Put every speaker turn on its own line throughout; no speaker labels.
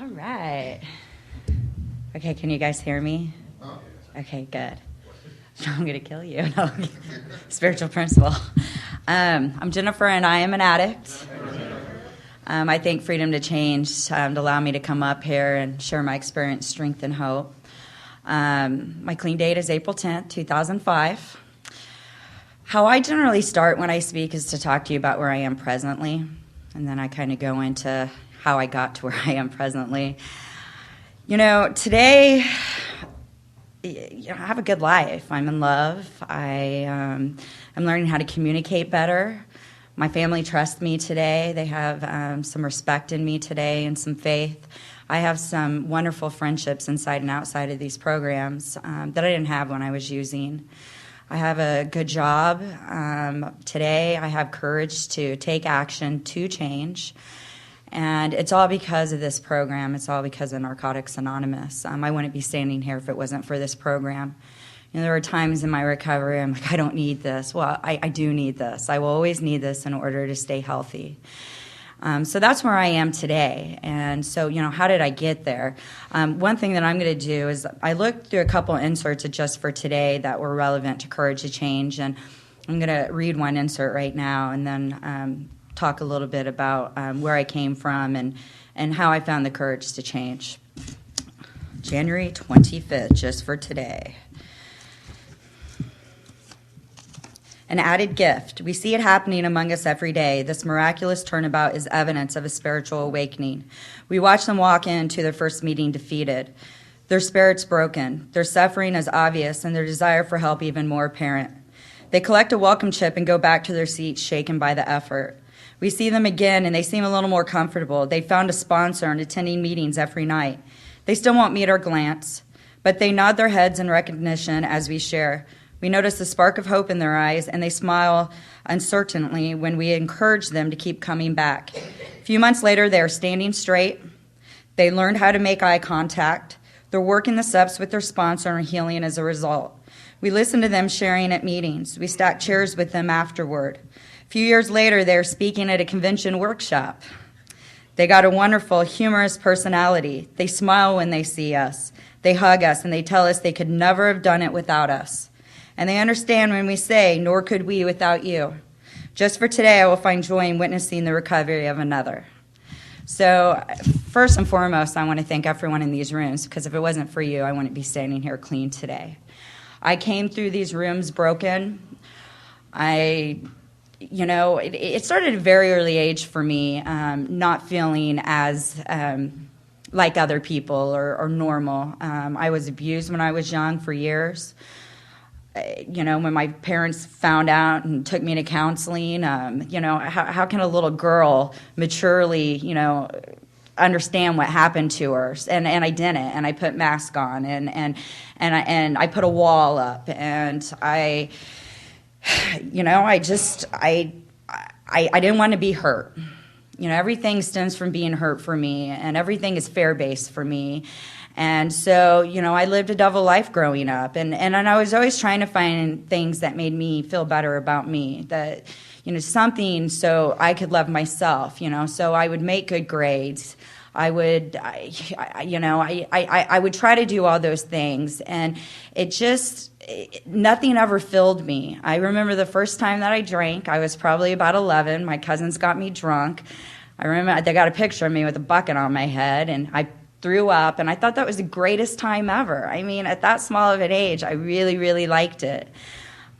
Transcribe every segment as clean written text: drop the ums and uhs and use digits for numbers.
All right. Okay, can you guys hear me? Okay, good. I'm going to kill you. No. Spiritual principle. I'm Jennifer, and I am an addict. I thank Freedom to Change to allow me to come up here and share my experience, strength, and hope. My clean date is April 10th, 2005. How I generally start when I speak is to talk to you about where I am presently, and then I kind of go into how I got to where I am presently. You know, today, I have a good life. I'm in love. I'm learning how to communicate better. My family trusts me today. They have some respect in me today and some faith. I have some wonderful friendships inside and outside of these programs that I didn't have when I was using. I have a good job. Today, I have courage to take action to change. And it's all because of this program. It's all because of Narcotics Anonymous. I wouldn't be standing here if it wasn't for this program. You know, there were times in my recovery I'm like, I don't need this. Well, I do need this. I will always need this in order to stay healthy. So that's where I am today. And so, you know, how did I get there? One thing that I'm going to do is I looked through a couple inserts just for today that were relevant to Courage to Change. And I'm going to read one insert right now and then talk a little bit about where I came from and how I found the courage to change. January 25th, just for today. An added gift. We see it happening among us every day. This miraculous turnabout is evidence of a spiritual awakening. We watch them walk into their first meeting defeated. Their spirits broken. Their suffering is obvious and their desire for help even more apparent. They collect a welcome chip and go back to their seats shaken by the effort. We see them again, and they seem a little more comfortable. They found a sponsor and attending meetings every night. They still won't meet our glance, but they nod their heads in recognition as we share. We notice the spark of hope in their eyes, and they smile uncertainly when we encourage them to keep coming back. A few months later, they are standing straight. They learned how to make eye contact. They're working the steps with their sponsor and healing as a result. We listen to them sharing at meetings. We stack chairs with them afterward. A few years later, they're speaking at a convention workshop. They got a wonderful, humorous personality. They smile when they see us. They hug us, and they tell us they could never have done it without us. And they understand when we say, nor could we without you. Just for today, I will find joy in witnessing the recovery of another. So first and foremost, I want to thank everyone in these rooms, because if it wasn't for you, I wouldn't be standing here clean today. I came through these rooms broken. It started at a very early age for me, not feeling as like other people or normal. I was abused when I was young for years. When my parents found out and took me to counseling, how can a little girl maturely, understand what happened to her? And I didn't, and I put mask on, and I put a wall up, and I didn't want to be hurt. Everything stems from being hurt for me, and everything is fear-based for me. And so, I lived a double life growing up, and I was always trying to find things that made me feel better about me, that, something so I could love myself, so I would make good grades. I would try to do all those things, and nothing ever filled me. I remember the first time that I drank, I was probably about 11. My cousins got me drunk. I remember they got a picture of me with a bucket on my head, and I threw up, and I thought that was the greatest time ever. I mean, at that small of an age, I really, really liked it.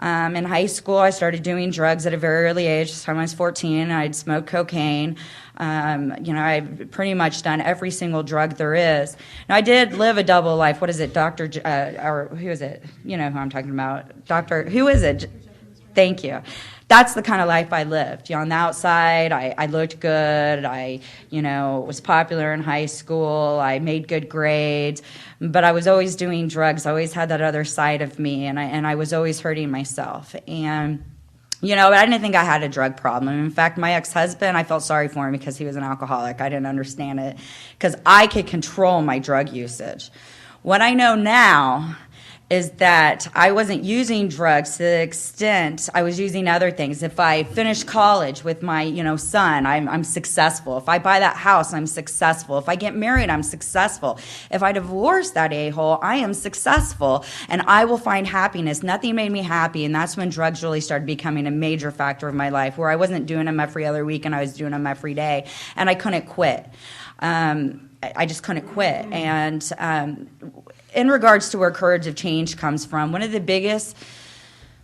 In high school, I started doing drugs at a very early age. This time I was 14, I'd smoked cocaine. I've pretty much done every single drug there is. Now, I did live a double life. What is it, or who is it? You know who I'm talking about. Who is it? Thank you. That's the kind of life I lived. On the outside, I looked good. I, was popular in high school. I made good grades. But I was always doing drugs. I always had that other side of me, and I was always hurting myself. And, I didn't think I had a drug problem. In fact, my ex-husband, I felt sorry for him because he was an alcoholic. I didn't understand it because I could control my drug usage. What I know now is that I wasn't using drugs to the extent I was using other things. If I finish college with my, son, I'm successful. If I buy that house, I'm successful. If I get married, I'm successful. If I divorce that a-hole, I am successful, and I will find happiness. Nothing made me happy, and that's when drugs really started becoming a major factor of my life, where I wasn't doing them every other week, and I was doing them every day, and I couldn't quit. I just couldn't quit. And in regards to where Courage of Change comes from, one of the biggest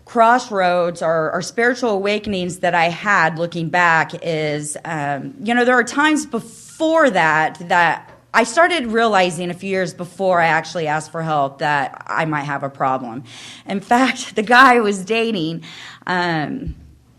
crossroads or spiritual awakenings that I had looking back is, there are times before that I started realizing a few years before I actually asked for help that I might have a problem. In fact, the guy I was dating,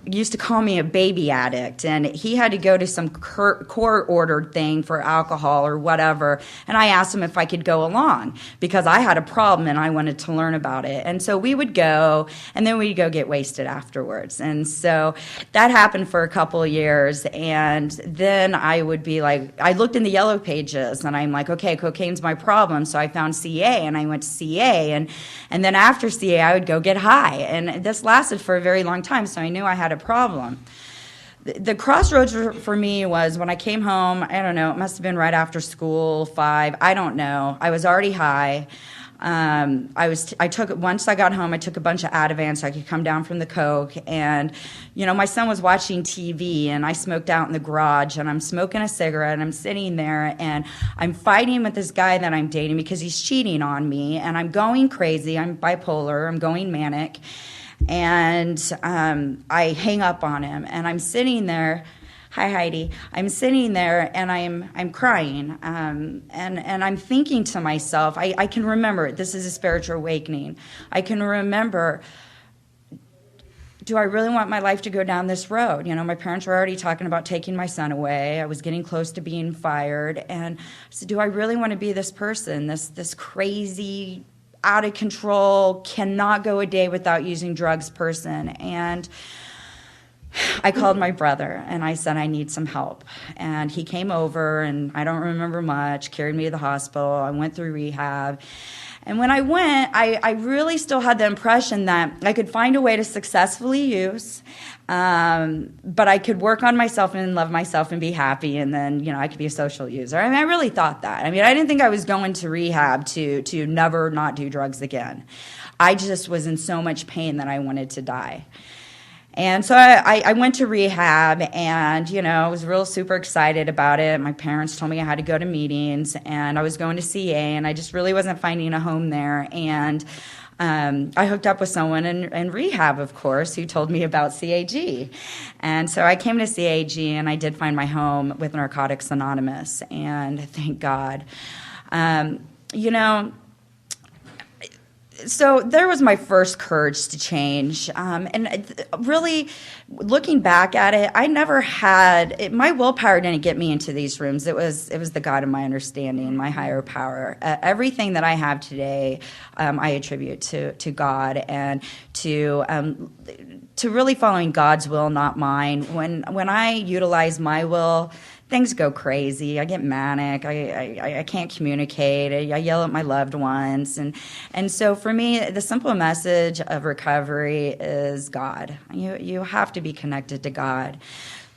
used to call me a baby addict, and he had to go to some court-ordered thing for alcohol or whatever, and I asked him if I could go along because I had a problem and I wanted to learn about it. And so we would go, and then we'd go get wasted afterwards. And so that happened for a couple of years, and then I would be like, I looked in the yellow pages, and I'm like, okay, cocaine's my problem, so I found CA, and I went to CA, and then after CA, I would go get high, and this lasted for a very long time, so I knew I had a problem. The crossroads for me was when I came home. I don't know, it must have been right after school, 5, I don't know. I was already high. Once I got home, I took a bunch of Ativan so I could come down from the coke, and my son was watching TV, and I smoked out in the garage, and I'm smoking a cigarette, and I'm sitting there, and I'm fighting with this guy that I'm dating because he's cheating on me, and I'm going crazy. I'm bipolar, I'm going manic. And I hang up on him, and I'm sitting there. Hi, Heidi. I'm sitting there, and I'm crying, and I'm thinking to myself, I can remember, this is a spiritual awakening. I can remember, do I really want my life to go down this road? My parents were already talking about taking my son away. I was getting close to being fired, and I said, do I really want to be this person, this crazy, out of control, cannot go a day without using drugs person? And I called my brother, and I said, I need some help. And he came over, and I don't remember much, carried me to the hospital. I went through rehab. And when I went, I really still had the impression that I could find a way to successfully use, but I could work on myself and love myself and be happy, and then, I could be a social user. I really thought that. I didn't think I was going to rehab to never not do drugs again. I just was in so much pain that I wanted to die. And so I went to rehab, and, I was real super excited about it. My parents told me I had to go to meetings, and I was going to CA, and I just really wasn't finding a home there. And I hooked up with someone in rehab, of course, who told me about CAG. And so I came to CAG, and I did find my home with Narcotics Anonymous, and thank God. So there was my first courage to change. And really, looking back at it, I never had my willpower didn't get me into these rooms. It was the God of my understanding, my higher power. Everything that I have today, I attribute to God, and to really following God's will, not mine. When I utilize my will, things go crazy. I get manic. I can't communicate. I yell at my loved ones. And so for me, the simple message of recovery is God. You have to be connected to God.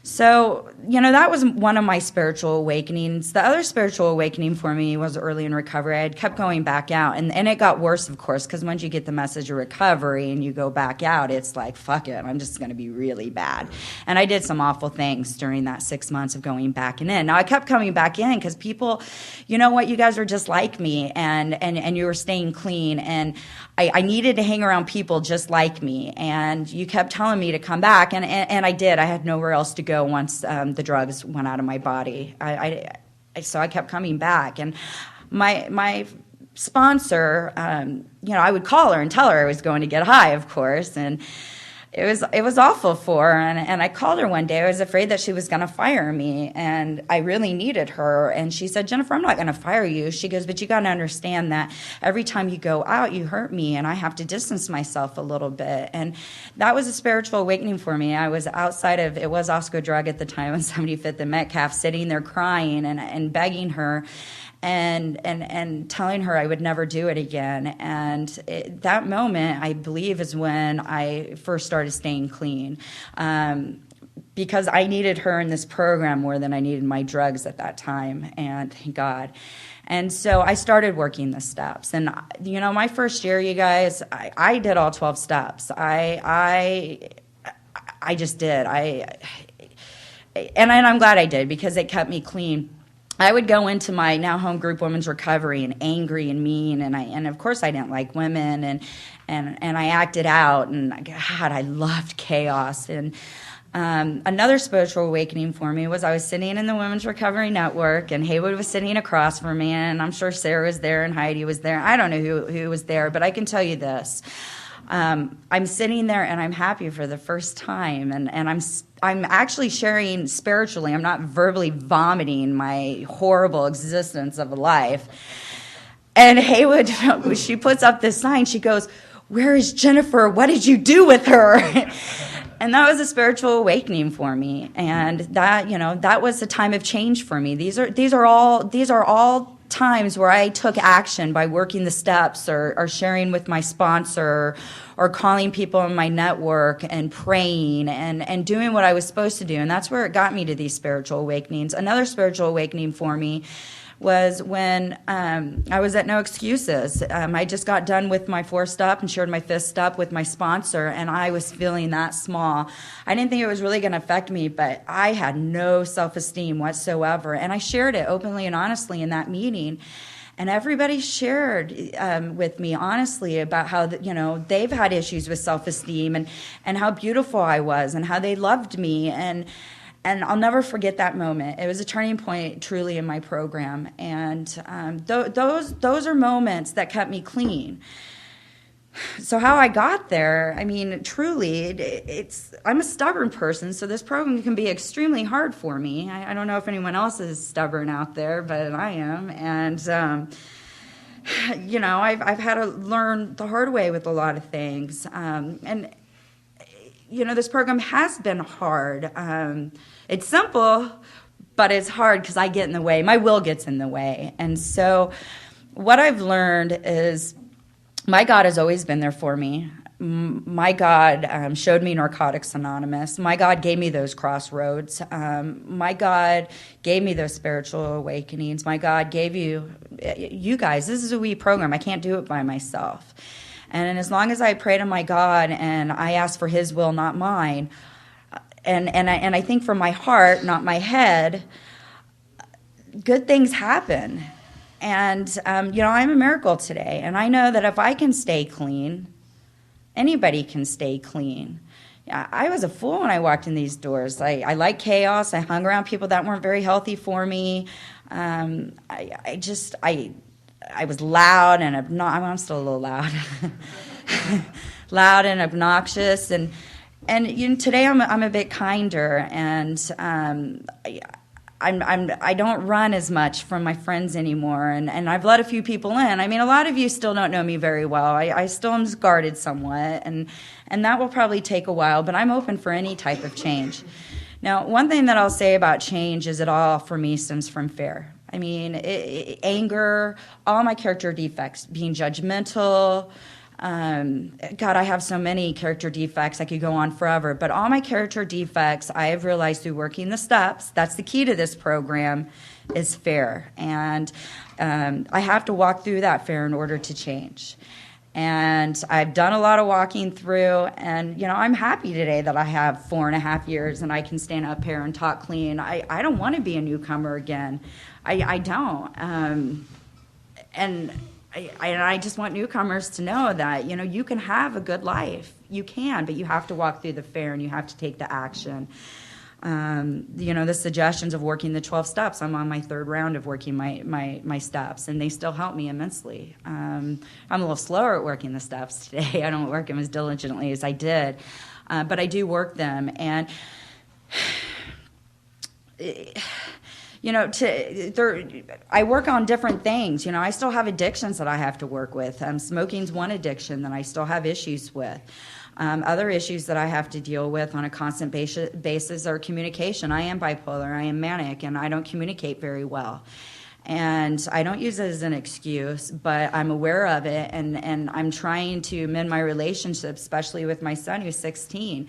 So, that was one of my spiritual awakenings. The other spiritual awakening for me was early in recovery. I had kept going back out, and it got worse, of course, because once you get the message of recovery and you go back out, it's like, fuck it, I'm just going to be really bad. And I did some awful things during that 6 months of going back and in. Now, I kept coming back in because people, you know what, you guys are just like me, and you were staying clean, and I needed to hang around people just like me, and you kept telling me to come back, and I did. I had nowhere else to go once the drugs went out of my body. So I kept coming back, and my sponsor, I would call her and tell her I was going to get high, of course, and it was awful for her. And I called her one day. I was afraid that she was going to fire me, and I really needed her. And she said, Jennifer, I'm not going to fire you. She goes, but you got to understand that every time you go out, you hurt me, and I have to distance myself a little bit. And that was a spiritual awakening for me. I was outside of, it was Osco Drug at the time on 75th and Metcalf, sitting there crying and begging her. and telling her I would never do it again. And that moment, I believe, is when I first started staying clean. Because I needed her in this program more than I needed my drugs at that time, and thank God. And so I started working the steps. And, my first year, you guys, I did all 12 steps. I just did. And I'm glad I did, because it kept me clean. I would go into my now home group Women's Recovery and angry and mean, and of course I didn't like women, and I acted out, and God, I loved chaos. And another spiritual awakening for me was I was sitting in the Women's Recovery Network, and Haywood was sitting across from me, and I'm sure Sarah was there and Heidi was there. I don't know who was there, but I can tell you this. I'm sitting there and I'm happy for the first time, and I'm actually sharing spiritually. I'm not verbally vomiting my horrible existence of a life. And Haywood, she puts up this sign. She goes, "Where is Jennifer? What did you do with her?" And that was a spiritual awakening for me, and that was a time of change for me. These are all times where I took action by working the steps, or sharing with my sponsor, or calling people in my network and praying and doing what I was supposed to do. And that's where it got me to these spiritual awakenings. Another spiritual awakening for me was when I was at No Excuses. I just got done with my 4th step and shared my 5th step with my sponsor, and I was feeling that small. I didn't think it was really going to affect me, but I had no self-esteem whatsoever, and I shared it openly and honestly in that meeting. And everybody shared with me honestly about how they've had issues with self-esteem, and how beautiful I was, and how they loved me, and I'll never forget that moment. It was a turning point truly in my program. And those are moments that kept me clean. So how I got there, I mean, truly, I'm a stubborn person, so this program can be extremely hard for me. I don't know if anyone else is stubborn out there, but I am. And, I've had to learn the hard way with a lot of things. This program has been hard. It's simple, but it's hard because I get in the way. My will gets in the way. And so what I've learned is my God has always been there for me. My God showed me Narcotics Anonymous. My God gave me those crossroads. My God gave me those spiritual awakenings. My God gave you guys. This is a we program. I can't do it by myself. And as long as I pray to my God and I ask for His will, not mine, and I think from my heart, not my head, good things happen. And, I'm a miracle today. And I know that if I can stay clean, anybody can stay clean. I was a fool when I walked in these doors. I like chaos. I hung around people that weren't very healthy for me. I was loud and I'm still a little loud, loud and obnoxious, and today I'm a bit kinder, and I don't run as much from my friends anymore, and I've let a few people in. I mean, a lot of you still don't know me very well. I still am guarded somewhat, and that will probably take a while, but I'm open for any type of change. Now, one thing that I'll say about change is it all, for me, stems from fear. I mean, anger, all my character defects, being judgmental. God, I have so many character defects. I could go on forever. But all my character defects, I have realized through working the steps, that's the key to this program, is fear. And I have to walk through that fear in order to change. And I've done a lot of walking through, and, I'm happy today that I have 4.5 years and I can stand up here and talk clean. I don't want to be a newcomer again. I don't. And I just want newcomers to know that, you can have a good life. You can, but you have to walk through the fear and you have to take the action. The suggestions of working the 12 steps, I'm on my 3rd round of working my steps, and they still help me immensely. I'm a little slower at working the steps today. I don't work them as diligently as I did, but I do work them. And I work on different things. I still have addictions that I have to work with. Smoking's one addiction that I still have issues with. Other issues that I have to deal with on a constant basis are communication. I am bipolar, I am manic, and I don't communicate very well. And I don't use it as an excuse, but I'm aware of it, and I'm trying to mend my relationship, especially with my son who's 16.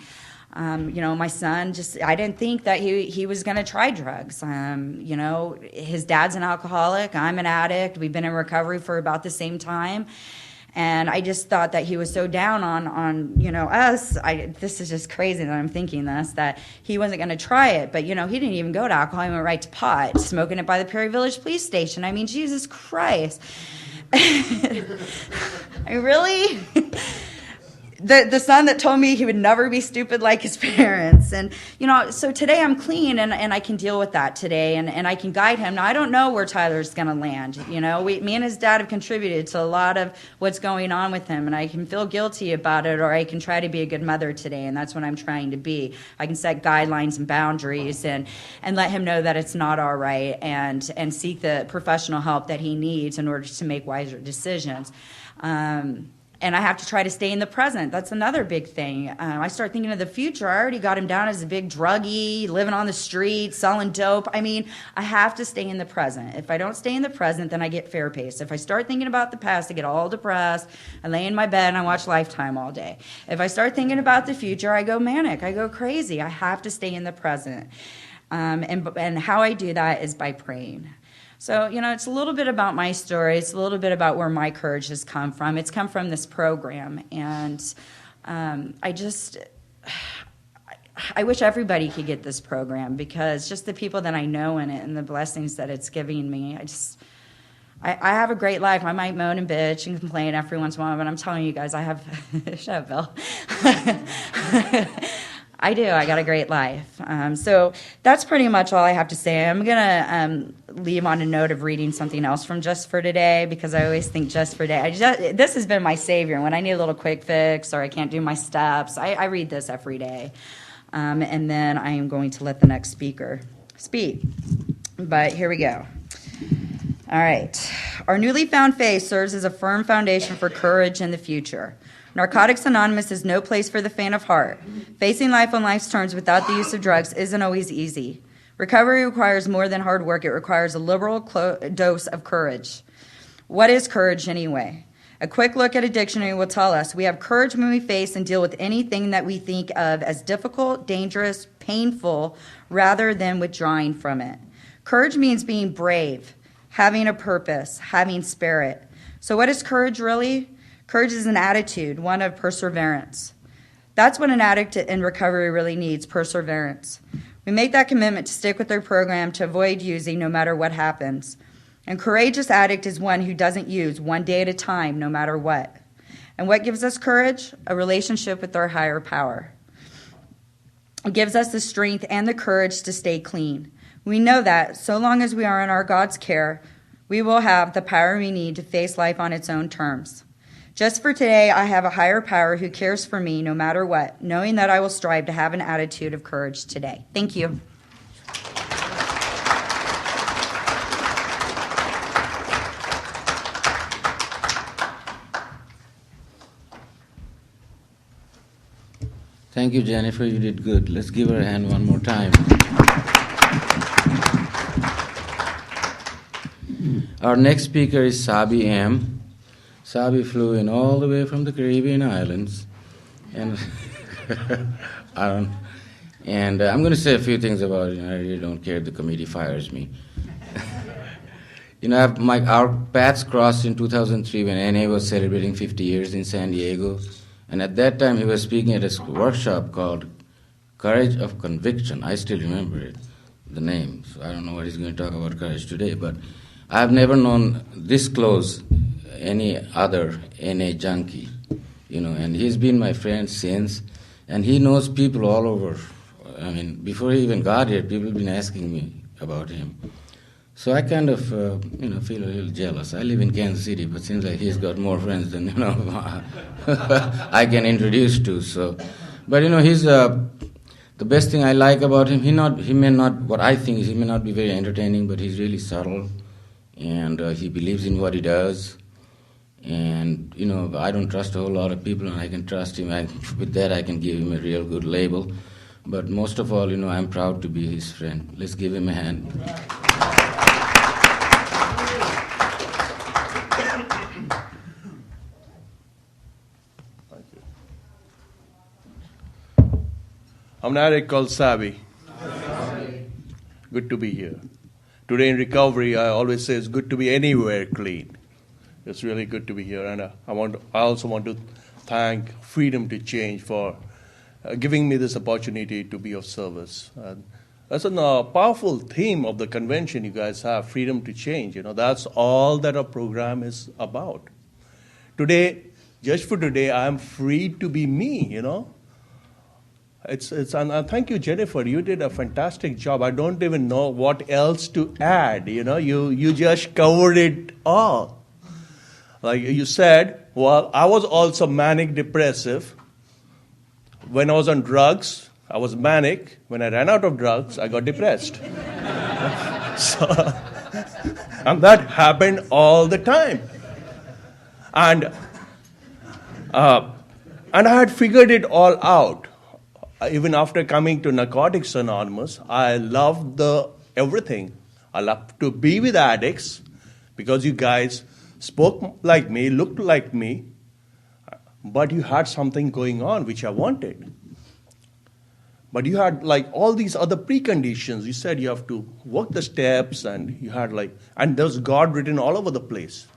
My son I didn't think that he was going to try drugs. His dad's an alcoholic. I'm an addict. We've been in recovery for about the same time. And I just thought that he was so down on us. This is just crazy that I'm thinking this, that he wasn't going to try it. But, he didn't even go to alcohol. He went right to pot, smoking it by the Perry Village police station. I mean, Jesus Christ. Really? The son that told me he would never be stupid like his parents. And, so today I'm clean and I can deal with that today and I can guide him. Now, I don't know where Tyler's going to land. Me and his dad have contributed to a lot of what's going on with him, and I can feel guilty about it, or I can try to be a good mother today, and that's what I'm trying to be. I can set guidelines and boundaries and let him know that it's not all right, and seek the professional help that he needs in order to make wiser decisions. And I have to try to stay in the present. That's another big thing. I start thinking of the future. I already got him down as a big druggie, living on the street, selling dope. I mean, I have to stay in the present. If I don't stay in the present, then I get fair-paced. If I start thinking about the past, I get all depressed. I lay in my bed and I watch Lifetime all day. If I start thinking about the future, I go manic. I go crazy. I have to stay in the present. And how I do that is by praying. So, it's a little bit about my story. It's a little bit about where my courage has come from. It's come from this program. And I wish everybody could get this program, because just the people that I know in it and the blessings that it's giving me, I have a great life. I might moan and bitch and complain every once in a while, but I'm telling you guys, I have... Shut up, Bill. I do. I got a great life. So that's pretty much all I have to say. I'm going to leave on a note of reading something else from Just for Today, because I always think Just for Today. This has been my savior. When I need a little quick fix or I can't do my steps, I read this every day. And then I am going to let the next speaker speak. But here we go. All right. Our newly found faith serves as a firm foundation for courage in the future. Narcotics Anonymous is no place for the faint of heart. Facing life on life's terms without the use of drugs isn't always easy. Recovery requires more than hard work. It requires a liberal dose of courage. What is courage anyway? A quick look at a dictionary will tell us we have courage when we face and deal with anything that we think of as difficult, dangerous, painful, rather than withdrawing from it. Courage means being brave, having a purpose, having spirit. So what is courage really? Courage is an attitude, one of perseverance. That's what an addict in recovery really needs, perseverance. We make that commitment to stick with their program, to avoid using no matter what happens. And courageous addict is one who doesn't use, one day at a time, no matter what. And what gives us courage? A relationship with our higher power. It gives us the strength and the courage to stay clean. We know that so long as we are in our God's care, we will have the power we need to face life on its own terms. Just for today, I have a higher power who cares for me no matter what, knowing that I will strive to have an attitude of courage today. Thank you.
Thank you, Jennifer. You did good. Let's give her a hand one more time. Our next speaker is Sabi M. Sabi flew in all the way from the Caribbean islands, and I'm going to say a few things about it. I really don't care if the committee fires me. Our paths crossed in 2003 when NA was celebrating 50 years in San Diego, and at that time he was speaking at a workshop called Courage of Conviction. I still remember it, the name. So I don't know what he's going to talk about courage today, but I've never known this close any other NA junkie, and he's been my friend since, and he knows people all over. I mean, before he even got here, people have been asking me about him. So I kind of, feel a little jealous. I live in Kansas City, but seems like he's got more friends than, I can introduce to. So, but, he's the best thing I like about him. He may not be very entertaining, but he's really subtle, and he believes in what he does. And, I don't trust a whole lot of people, and I can trust him. With that, I can give him a real good label. But most of all, I'm proud to be his friend. Let's give him a hand.
I'm an addict called Savvy. Good to be here. Today in recovery, I always say it's good to be anywhere clean. It's really good to be here, and I also want to thank Freedom to Change for giving me this opportunity to be of service. That's a powerful theme of the convention you guys have, Freedom to Change. That's all that our program is about. Today, just for today, I am free to be me. And thank you, Jennifer. You did a fantastic job. I don't even know what else to add. You just covered it all. Like you said, well, I was also manic depressive. When I was on drugs, I was manic. When I ran out of drugs, I got depressed. And that happened all the time. And I had figured it all out. Even after coming to Narcotics Anonymous, I loved everything. I loved to be with addicts because you guys spoke like me, looked like me, but you had something going on which I wanted. But you had all these other preconditions. You said you have to work the steps, and you had and there's God written all over the place,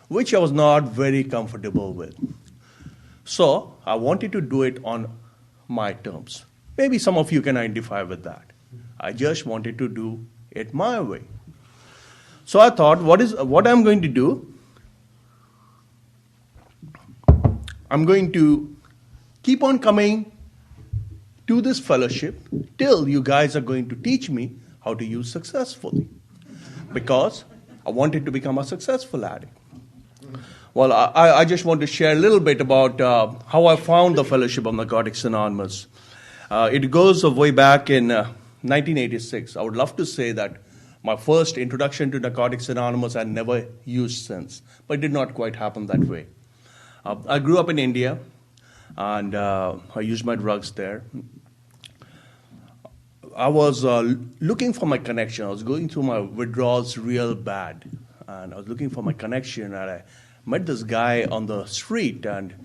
which I was not very comfortable with. So I wanted to do it on my terms. Maybe some of you can identify with that. I just wanted to do it my way. So I thought, what I'm going to do? I'm going to keep on coming to this fellowship till you guys are going to teach me how to use successfully. Because I wanted to become a successful addict. Well, I just want to share a little bit about how I found the Fellowship of Narcotics Anonymous. It goes way back in 1986. I would love to say that my first introduction to Narcotics Anonymous I never used since, but it did not quite happen that way. I grew up in India, and I used my drugs there. I was looking for my connection. I was going through my withdrawals real bad, and I was looking for my connection, and I met this guy on the street, and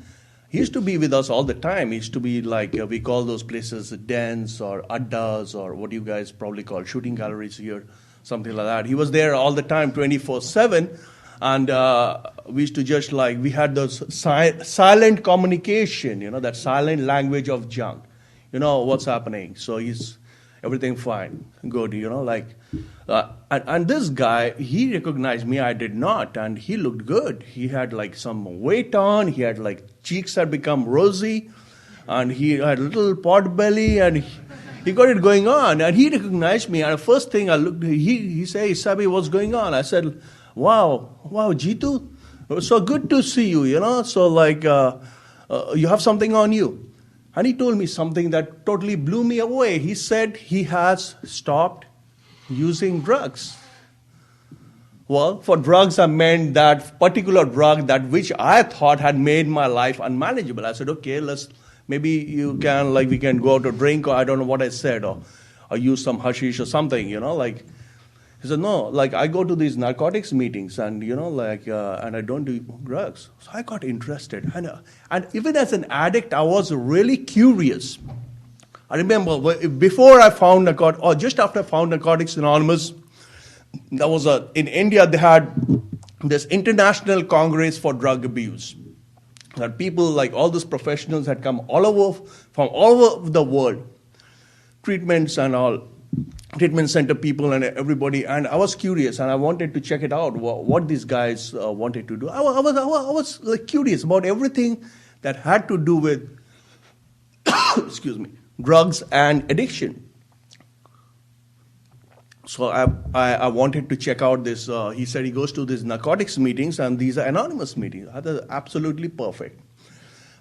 he used to be with us all the time. He used to be we call those places dens or addas, or what you guys probably call shooting galleries here, something like that. He was there all the time, 24/7, and we used to just we had those silent communication, that silent language of junk. What's happening. So everything fine, good, and this guy, he recognized me, I did not, and he looked good. He had some weight on, he had cheeks had become rosy, and he had a little pot belly, and he got it going on, and he recognized me, and the first thing I looked, he said, "Hey, Sabi, what's going on?" I said, wow, Jitu, it was so good to see you, so you have something on you. And he told me something that totally blew me away. He said he has stopped using drugs. Well, for drugs, I meant that particular drug which I thought had made my life unmanageable. I said, okay, maybe you can, we can go out to drink, or I don't know what I said, or use some hashish or something, He said, no, I go to these narcotics meetings, and, and I don't do drugs. So I got interested. And even as an addict, I was really curious. I remember before I found narcotics, or just after I found Narcotics Anonymous, there was in India, they had this International Congress for Drug Abuse. That people, all these professionals had come from all over the world, treatments and all. Treatment center people and everybody, and I was curious, and I wanted to check it out, what these guys wanted to do. I was curious about everything that had to do with excuse me, drugs and addiction. So I wanted to check out this. He said he goes to these narcotics meetings, and these are anonymous meetings. That is absolutely perfect.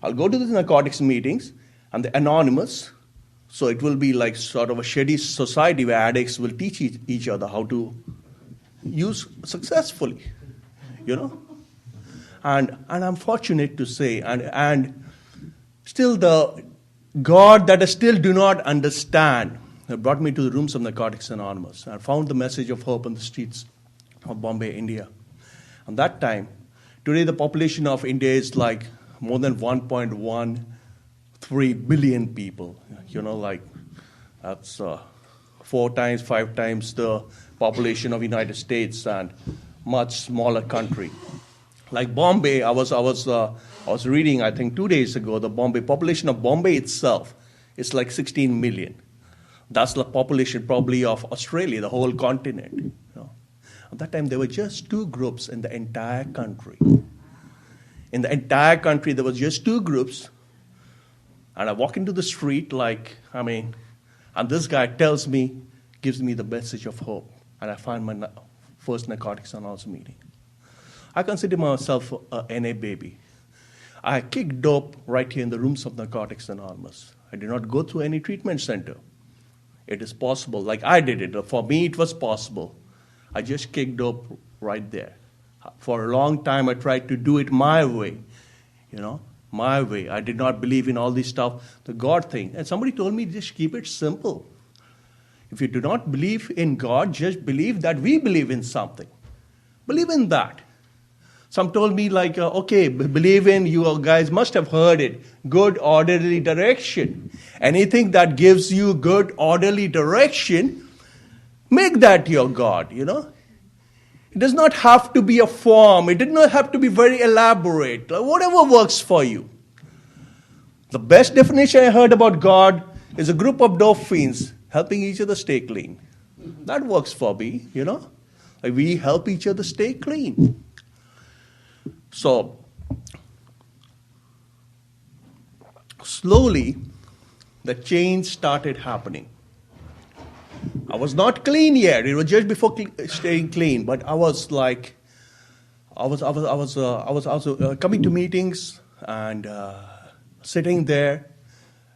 I'll go to these narcotics meetings, and the anonymous. So it will be sort of a shady society where addicts will teach each other how to use successfully, And I'm fortunate to say, and still the God that I still do not understand brought me to the rooms of Narcotics Anonymous. I found the message of hope on the streets of Bombay, India. At that time, today the population of India is like more than 1.13 billion people. That's 4 times, 5 times the population of United States and much smaller country. Like Bombay, I was reading, I think 2 days ago, the population of Bombay itself is like 16 million. That's the population probably of Australia, the whole continent. At that time, there were just 2 groups in the entire country. In the entire country, there was just 2 groups. And I walk into the street and this guy gives me the message of hope. And I find my first Narcotics Anonymous meeting. I consider myself a NA baby. I kicked dope right here in the rooms of Narcotics Anonymous. I did not go to any treatment center. It is possible, like I did it. For me, it was possible. I just kicked dope right there. For a long time, I tried to do it my way, my way. I did not believe in all this stuff, the God thing. And somebody told me, just keep it simple. If you do not believe in God, just believe that we believe in something. Believe in that. Some told me okay, believe in, you guys must have heard it, good orderly direction. Anything that gives you good orderly direction, make that your God, It does not have to be a form. It does not have to be very elaborate. Whatever works for you. The best definition I heard about God is a group of dope fiends helping each other stay clean. That works for me, we help each other stay clean. So, slowly, the change started happening. I was not clean yet. It was just before staying clean. But I was coming to meetings and sitting there,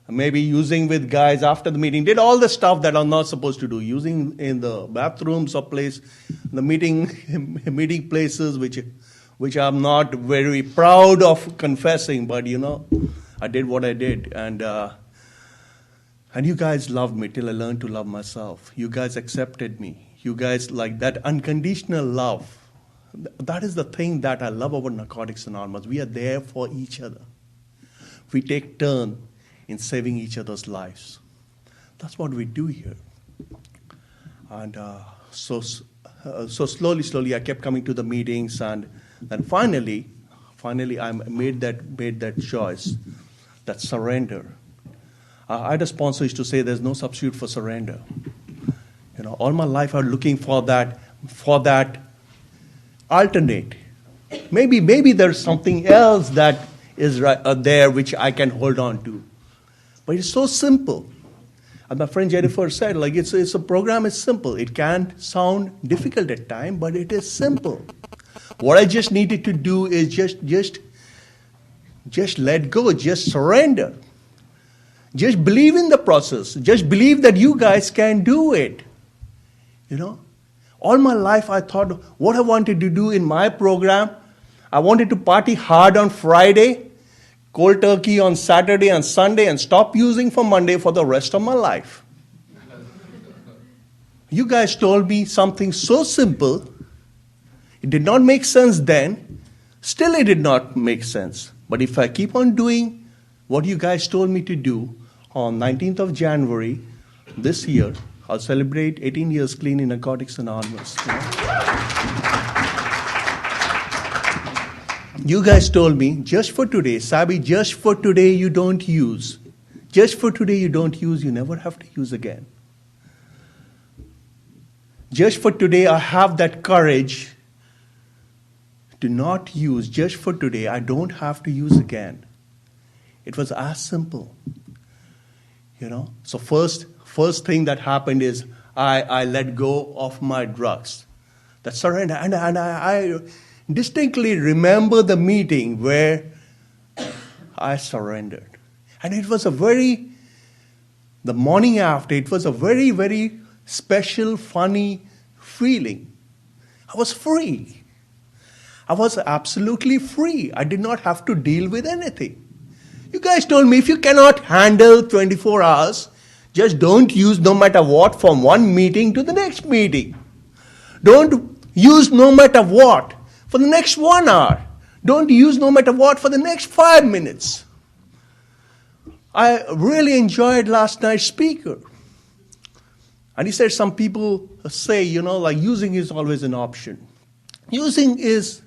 maybe using with guys after the meeting. Did all the stuff that I'm not supposed to do. Using in the bathrooms or the meeting places, which I'm not very proud of confessing. But I did what I did, and you guys loved me till I learned to love myself. You guys accepted me. You guys like that unconditional love. That is the thing that I love about Narcotics Anonymous. We are there for each other. We take turn in saving each other's lives. That's what we do here. And so slowly, I kept coming to the meetings, and then finally, I made that choice, that surrender. I had a sponsor used to say there's no substitute for surrender. All my life I was looking for that alternate. Maybe there's something else that is there which I can hold on to. But it's so simple. And my friend Jennifer said, it's a program is simple. It can sound difficult at times, but it is simple. What I just needed to do is just let go, just surrender. Just believe in the process. Just believe that you guys can do it. All my life I thought what I wanted to do in my program, I wanted to party hard on Friday, cold turkey on Saturday and Sunday, and stop using for Monday for the rest of my life. You guys told me something so simple. It did not make sense then. Still it did not make sense. But if I keep on doing what you guys told me to do, on 19th of January this year, I'll celebrate 18 years clean in Narcotics Anonymous. You guys told me, just for today, Sabi, just for today you don't use. Just for today you don't use, you never have to use again. Just for today I have that courage to not use. Just for today I don't have to use again. It was as simple. So first thing that happened is I let go of my drugs. That surrender. And I distinctly remember the meeting where I surrendered. And it was the morning after, it was a very, very special, funny feeling. I was free. I was absolutely free. I did not have to deal with anything. You guys told me if you cannot handle 24 hours, just don't use no matter what from one meeting to the next meeting. Don't use no matter what for the next 1 hour. Don't use no matter what for the next 5 minutes. I really enjoyed last night's speaker. And he said some people say, like using is always an option. Using is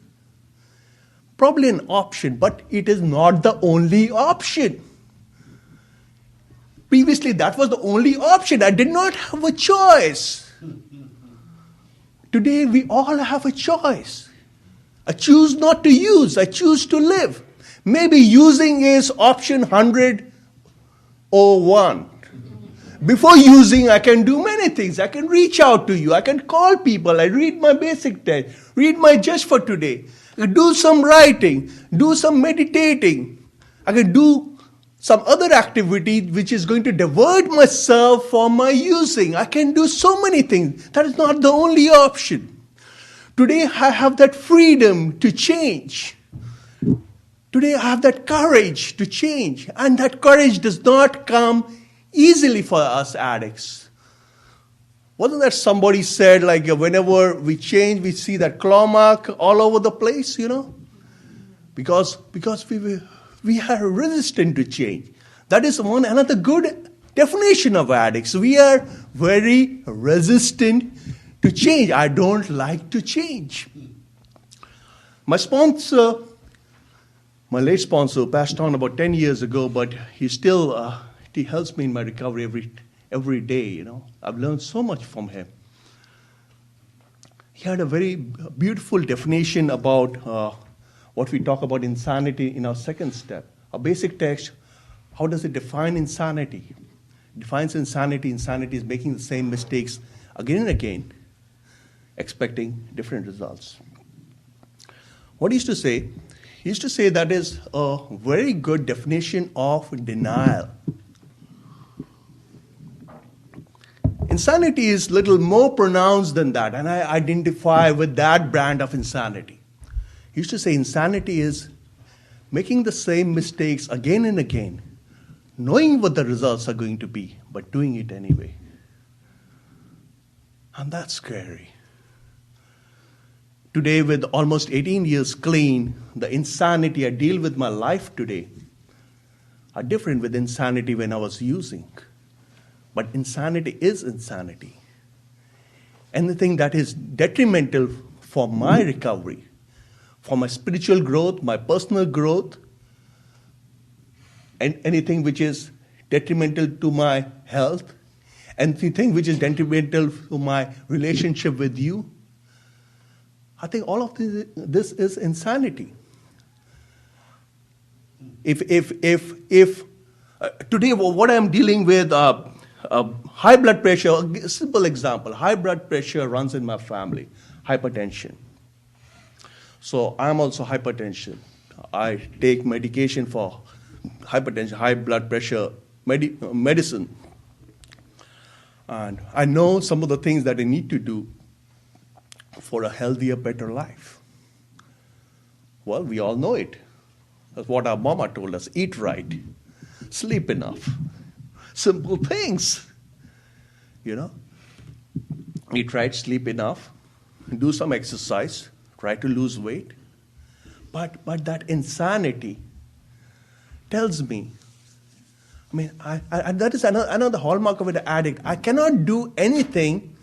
probably an option, but it is not the only option. Previously, that was the only option. I did not have a choice. Today, we all have a choice. I choose not to use. I choose to live. Maybe using is option 101. Before using, I can do many things. I can reach out to you. I can call people. I read my basic text. Read my just for today. I can do some writing. Do some meditating. I can do some other activity which is going to divert myself from my using. I can do so many things. That is not the only option. Today I have that freedom to change. Today I have that courage to change. And that courage does not come easily for us addicts. Wasn't that somebody said, like, whenever we change, we see that claw mark all over the place, Because we are resistant to change. That is another good definition of addicts. We are very resistant to change. I don't like to change. My sponsor, my late sponsor, passed on about 10 years ago, but he still he helps me in my recovery every day. I've learned so much from him. He had a very beautiful definition about what we talk about insanity in our second step. Our basic text, how does it define insanity? It defines insanity. Insanity is making the same mistakes again and again, expecting different results. What he used to say? He used to say that is a very good definition of denial. Insanity is little more pronounced than that, and I identify with that brand of insanity. He used to say insanity is making the same mistakes again and again, knowing what the results are going to be, but doing it anyway. And that's scary. Today, with almost 18 years clean, the insanity I deal with my life today are different with insanity when I was using. But insanity is insanity. Anything that is detrimental for my recovery, for my spiritual growth, my personal growth, and anything which is detrimental to my health, anything which is detrimental to my relationship with you, I think all of this is insanity. If today what I'm dealing with, high blood pressure, a simple example, high blood pressure runs in my family, hypertension. So I'm also hypertension. I take medication for hypertension, high blood pressure medicine. And I know some of the things that I need to do for a healthier, better life. Well, we all know it. That's what our mama told us. Eat right. Sleep enough. Simple things. Eat right, sleep enough. Do some exercise. Try to lose weight. But that insanity tells me, that is another hallmark of an addict. I cannot do anything.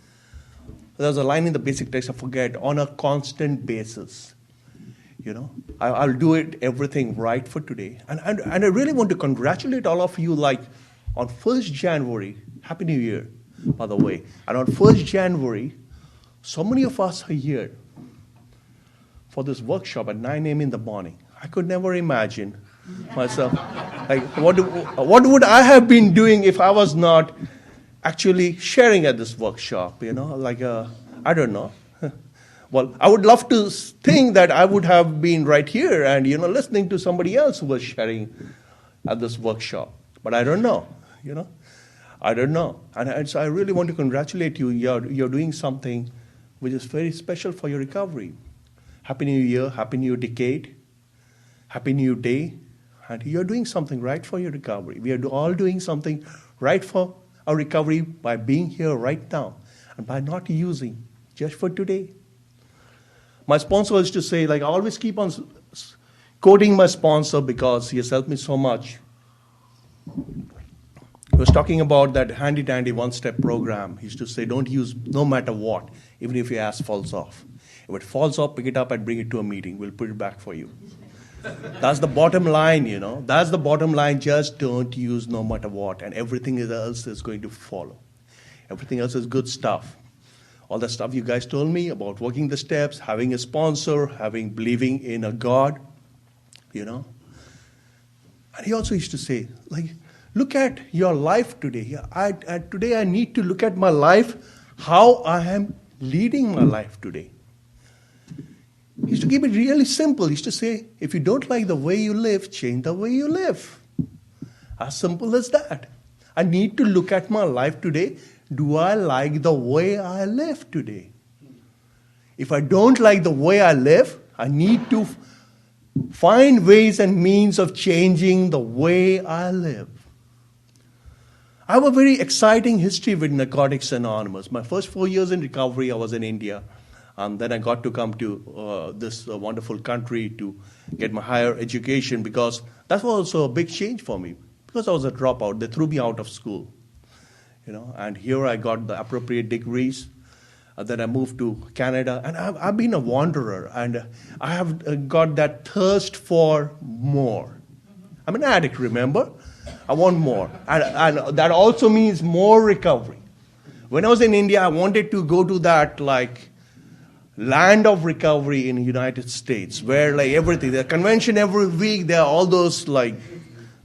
There's a line in the basic text, I forget, on a constant basis. I'll do everything right for today. And I really want to congratulate all of you, like on 1st January, Happy New Year, by the way. And on 1st January, so many of us are here for this workshop at 9 a.m. in the morning. I could never imagine myself, like, what would I have been doing if I was not actually sharing at this workshop, I don't know. Well, I would love to think that I would have been right here and, listening to somebody else who was sharing at this workshop. But I don't know, I don't know. And so I really want to congratulate you. You're doing something which is very special for your recovery. Happy New Year, Happy New Decade, Happy New Day. And you're doing something right for your recovery. We are all doing something right for our recovery by being here right now and by not using just for today, My sponsor used to say, like, I always keep on quoting my sponsor because he has helped me so much. He was talking about that handy-dandy one-step program. He used to say, don't use no matter what, even if your ass falls off. If it falls off, pick it up and bring it to a meeting. We'll put it back for you. That's the bottom line, you know. That's the bottom line. Just don't use no matter what, and everything else is going to follow. Everything else is good stuff. All the stuff you guys told me about working the steps, having a sponsor, believing in a God, you know. And he also used to say, like, look at your life today. Today I need to look at my life, how I am leading my life today. He used to keep it really simple. He used to say, if you don't like the way you live, change the way you live. As simple as that. I need to look at my life today. Do I like the way I live today? If I don't like the way I live, I need to find ways and means of changing the way I live. I have a very exciting history with Narcotics Anonymous. My first 4 years in recovery, I was in India. And then I got to come to this wonderful country to get my higher education, because that was also a big change for me. Because I was a dropout, they threw me out of school. You know, and here I got the appropriate degrees. Then I moved to Canada, and I've been a wanderer, and I have got that thirst for more. I'm an addict, remember? I want more. And that also means more recovery. When I was in India, I wanted to go to that, like, land of recovery in the United States, where, like, everything, the convention every week, there are all those, like,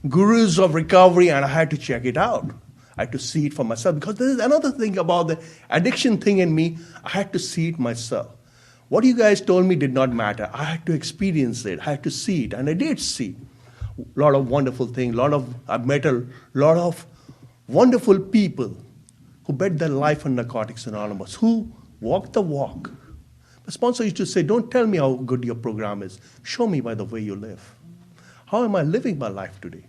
gurus of recovery, and I had to check it out. I had to see it for myself, because there is another thing about the addiction thing in me. I had to see it myself. What you guys told me did not matter. I had to experience it. I had to see it, and I did see a lot of wonderful things. I met a lot of wonderful people who bet their life on Narcotics Anonymous, who walk the walk. The sponsor used to say, don't tell me how good your program is. Show me by the way you live. How am I living my life today?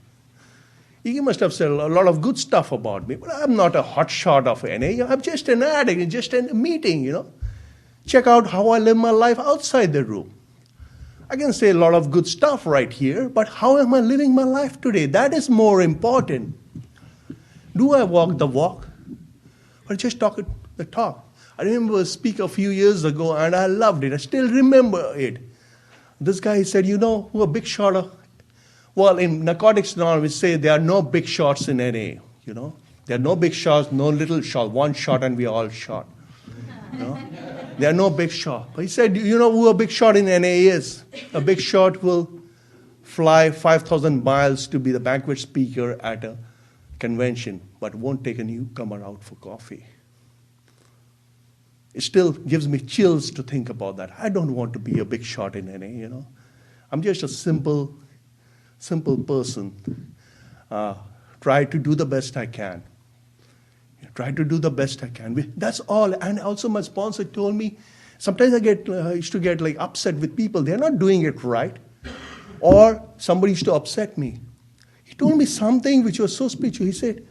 You must have said a lot of good stuff about me, but I'm not a hotshot of NA. I'm just an addict, just a meeting, you know. Check out how I live my life outside the room. I can say a lot of good stuff right here, but how am I living my life today? That is more important. Do I walk the walk? Or just talk the talk? I remember a speaker a few years ago, and I loved it. I still remember it. This guy said, you know who a big shot of? Well, in Narcotics Anonymous, say there are no big shots in NA. You know, there are no big shots, no little shot. One shot, and we all shot. You know? There are no big shots. But he said, you know who a big shot in NA is? A big shot will fly 5,000 miles to be the banquet speaker at a convention, but won't take a newcomer out for coffee. It still gives me chills to think about that. I don't want to be a big shot in NA, you know. I'm just a simple person. Try to do the best I can. Try to do the best I can. That's all. And also my sponsor told me, sometimes I used to get like upset with people. They're not doing it right. Or somebody used to upset me. He told me something which was so spiritual. He said,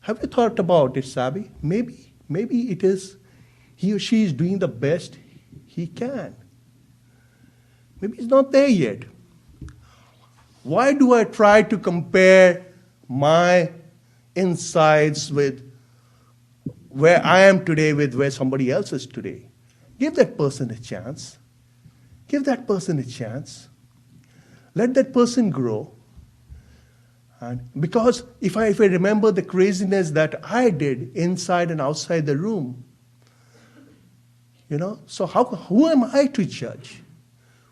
have you thought about it, Sabi? Maybe it is he or she is doing the best he can. Maybe he's not there yet. Why do I try to compare my insights with where I am today with where somebody else is today? Give that person a chance. Give that person a chance. Let that person grow. And because if I remember the craziness that I did inside and outside the room, you know, so who am I to judge?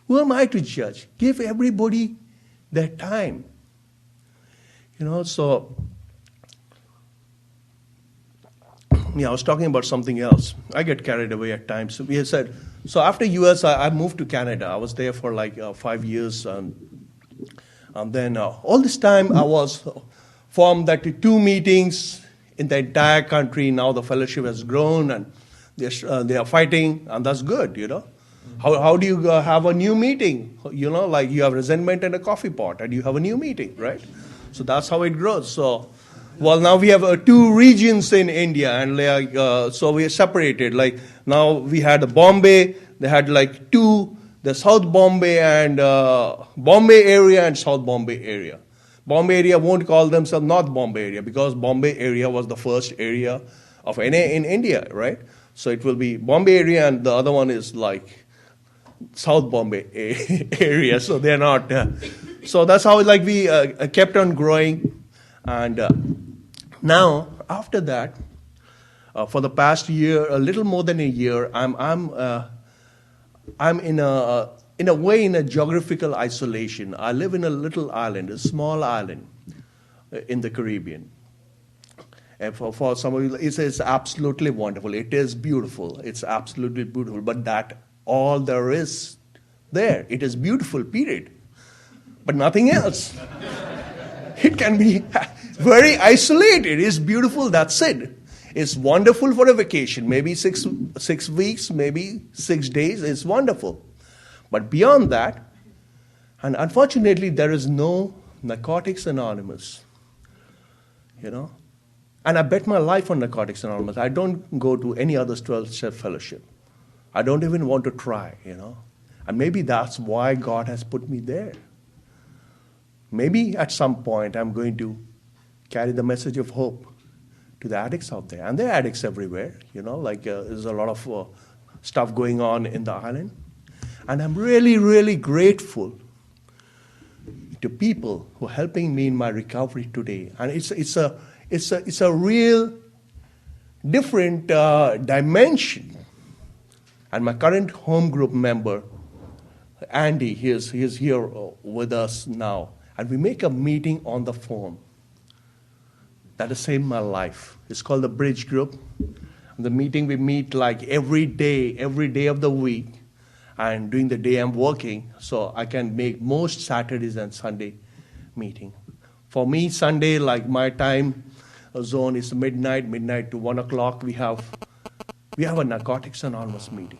Who am I to judge? Give everybody their time. You know, so, yeah, I was talking about something else. I get carried away at times. So we had said, so after US, I moved to Canada. I was there for like 5 years. And then all this time I was from that 2 meetings in the entire country. Now the fellowship has grown and they are fighting, and that's good, you know. How do you have a new meeting? You know, like you have resentment in a coffee pot and you have a new meeting, right? So that's how it grows. So, well, now we have 2 regions in India, and so we are separated. Like now we had Bombay, They had like two, the South Bombay and Bombay area and South Bombay area. Bombay area won't call themselves North Bombay area because Bombay area was the first area of NA in India, right? So it will be Bombay area and the other one is like South Bombay area. So they're not. So that's how like we kept on growing. And now after that, for the past year, a little more than a year, I'm in a way in a geographical isolation. I live in a little island, a small island in the Caribbean. And for some of you, it's absolutely wonderful. It is beautiful. It's absolutely beautiful. But that all there is there. It is beautiful, period. But nothing else. It can be very isolated. It's beautiful, that's it. It's wonderful for a vacation. Maybe six weeks, maybe 6 days. It's wonderful. But beyond that, and unfortunately, there is no Narcotics Anonymous. You know? And I bet my life on Narcotics Anonymous. I don't go to any other 12-step fellowship. I don't even want to try, you know. And maybe that's why God has put me there. Maybe at some point I'm going to carry the message of hope to the addicts out there. And there are addicts everywhere, you know, like there's a lot of stuff going on in the island. And I'm really, really grateful to people who are helping me in my recovery today. And it's a real different dimension. And my current home group member, Andy, he is here with us now. And we make a meeting on the phone. That has saved my life. It's called the Bridge Group. And the meeting, we meet like every day of the week. And during the day I'm working, so I can make most Saturdays and Sunday meeting. For me, Sunday, like my time zone is midnight to 1 o'clock. We have a Narcotics Anonymous meeting.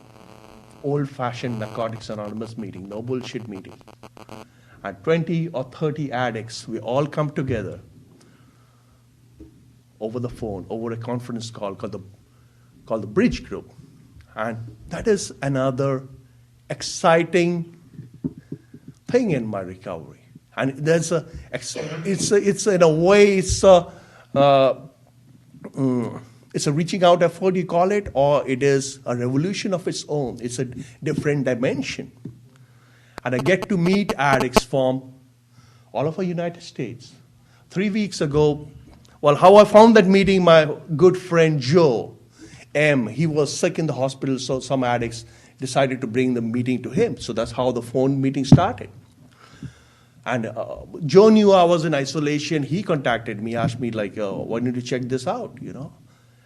Old-fashioned Narcotics Anonymous meeting, no bullshit meeting. And 20 or 30 addicts, we all come together over the phone, over a conference call called the Bridge Group. And that is another exciting thing in my recovery. And there's it's in a way, it's a reaching out effort, you call it, or it is a revolution of its own. It's a different dimension. And I get to meet addicts from all over the United States. 3 weeks ago, well, how I found that meeting, my good friend Joe M., he was sick in the hospital, so some addicts decided to bring the meeting to him. So that's how the phone meeting started. And Joe knew I was in isolation. He contacted me, asked me, like, why don't you check this out, you know?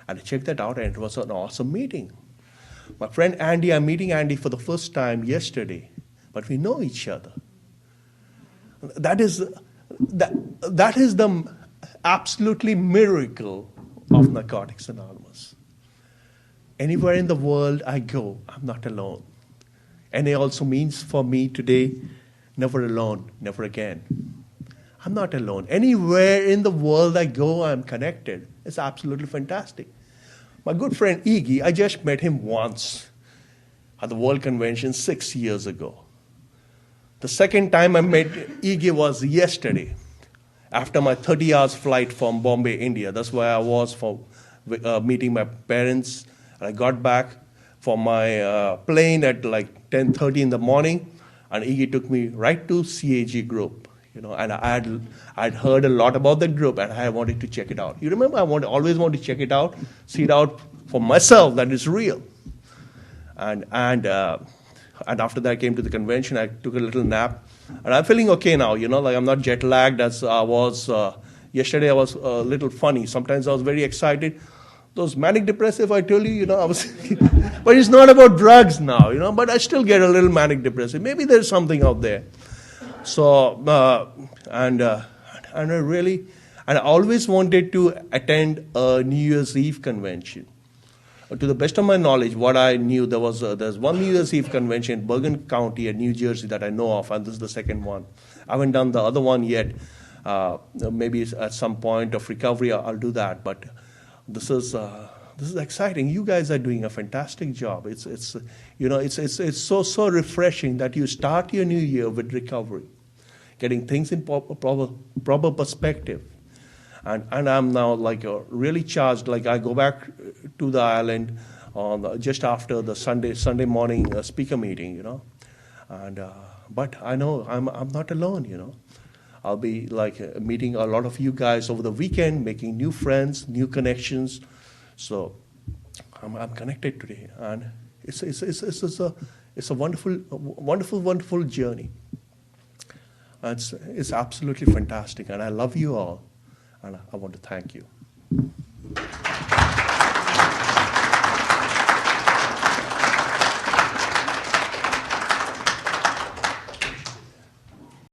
And I checked that out, and it was an awesome meeting. My friend Andy, I'm meeting Andy for the first time yesterday, but we know each other. That is the absolutely miracle of Narcotics Anonymous. Anywhere in the world I go, I'm not alone. And it also means for me today, never alone, never again. I'm not alone. Anywhere in the world I go, I'm connected. It's absolutely fantastic. My good friend Iggy, I just met him once at the World Convention 6 years ago. The second time I met Iggy was yesterday, after my 30 hours flight from Bombay, India. That's where I was for meeting my parents. And I got back from my plane at like 10:30 in the morning, and Iggy took me right to CAG group. You know, and I'd heard a lot about that group, and I wanted to check it out. You remember, always wanted to check it out, see it out for myself that it's real. And after that, I came to the convention. I took a little nap, and I'm feeling okay now. You know, like I'm not jet lagged as I was yesterday. I was a little funny. Sometimes I was very excited. Those manic depressive, I told you, you know, I was. But it's not about drugs now, you know. But I still get a little manic depressive. Maybe there's something out there. So, and I always wanted to attend a New Year's Eve convention. To the best of my knowledge, what I knew, there's one New Year's Eve convention in Bergen County in New Jersey that I know of, and this is the second one. I haven't done the other one yet. Maybe at some point of recovery I'll do that, but this is this is exciting. You guys are doing a fantastic job. It's so refreshing that you start your new year with recovery, getting things in proper perspective. And I'm now like really charged. Like I go back to the island on just after the Sunday morning speaker meeting, and but I know I'm not alone, I'll be like meeting a lot of you guys over the weekend, making new friends, new connections. So I'm connected today, and it's a wonderful journey. It's absolutely fantastic, and I love you all, and I want to thank you.